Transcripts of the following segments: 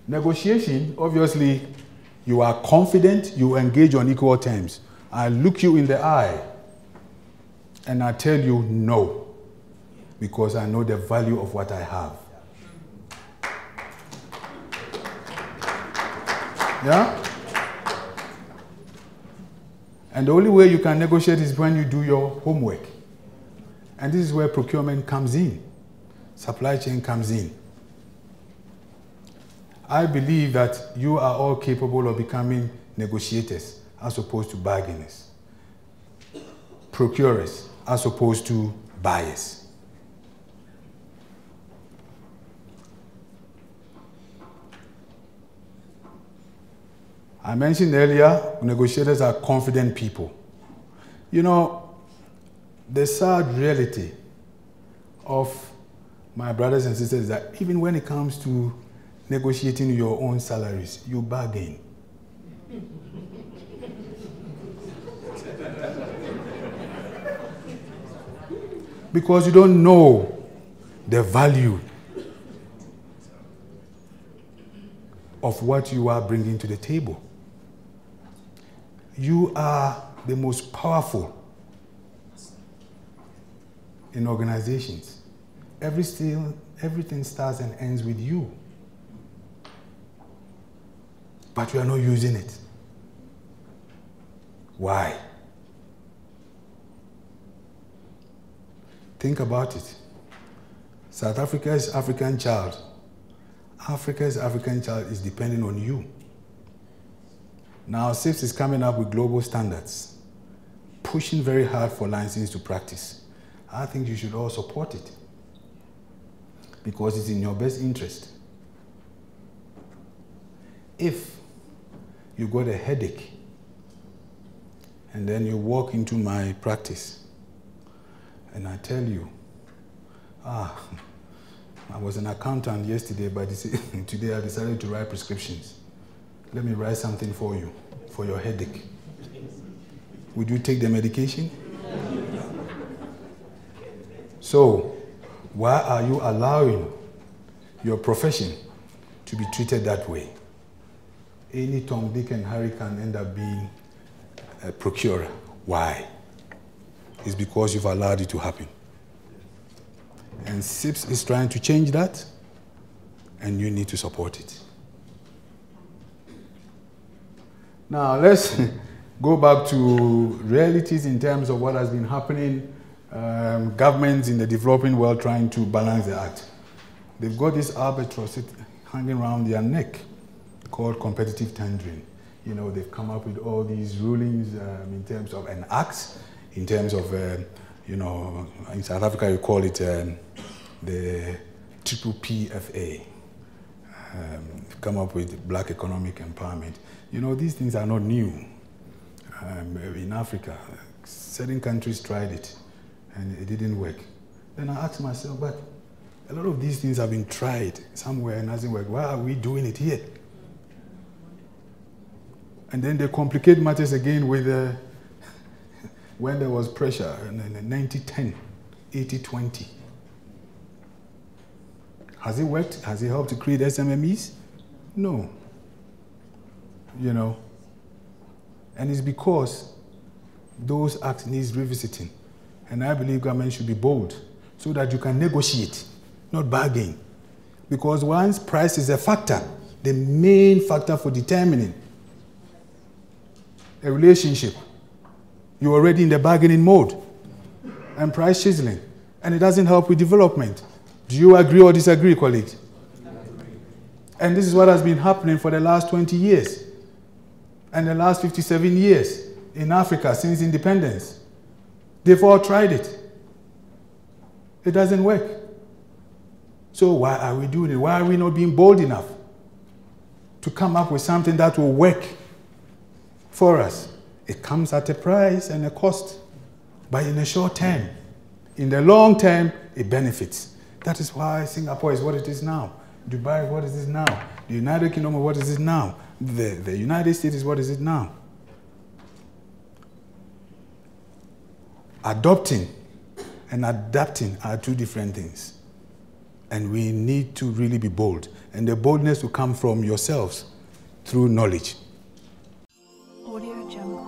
Negotiation, obviously, you are confident, you engage on equal terms. I look you in the eye and I tell you no, because I know the value of what I have. Yeah? And the only way you can negotiate is when you do your homework. And this is where procurement comes in, supply chain comes in. I believe that you are all capable of becoming negotiators as opposed to bargainers, procurers as opposed to buyers. I mentioned earlier, negotiators are confident people. You know, the sad reality of my brothers and sisters is that even when it comes to negotiating your own salaries, you bargain. Because you don't know the value of what you are bringing to the table. You are the most powerful in organizations. Everything starts and ends with you. But we are not using it. Why? Think about it. South Africa's African child. Africa's African child is depending on you. Now, SIPS is coming up with global standards, pushing very hard for license to practice. I think you should all support it because it's in your best interest. If you got a headache and then you walk into my practice and I tell you, I was an accountant yesterday, but today I decided to write prescriptions. Let me write something for you, for your headache. Would you take the medication? So, why are you allowing your profession to be treated that way? Any Tom, Dick, and Harry can end up being a procurer. Why? It's because you've allowed it to happen. And SIPS is trying to change that, and you need to support it. Now, let's go back to realities in terms of what has been happening. Governments in the developing world trying to balance the act. They've got this albatross hanging around their neck called competitive tendering. You know, they've come up with all these rulings in terms of an act, in terms of, you know, in South Africa you call it the PPFA. Come up with black economic empowerment. You know, these things are not new. In Africa, certain countries tried it and it didn't work. Then I asked myself, but a lot of these things have been tried somewhere and hasn't worked. Why are we doing it here? And then they complicate matters again with when there was pressure in 90-10, 80-20. Has it worked? Has it helped to create SMMEs? No. You know, and it's because those acts need revisiting. And I believe government should be bold so that you can negotiate, not bargain. Because once price is a factor, the main factor for determining a relationship, you're already in the bargaining mode and price chiseling. And it doesn't help with development. Do you agree or disagree, colleagues? And this is what has been happening for the last 20 years. And the last 57 years in Africa since independence. They've all tried it. It doesn't work. So why are we doing it? Why are we not being bold enough to come up with something that will work for us? It comes at a price and a cost, but in the short term. In the long term, it benefits. That is why Singapore is what it is now. Dubai is what it is now. The United Kingdom is what it is now. The United States is what is it now. Adopting and adapting are two different things. And we need to really be bold. And the boldness will come from yourselves through knowledge. Audio Jungle.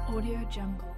Audio Jungle.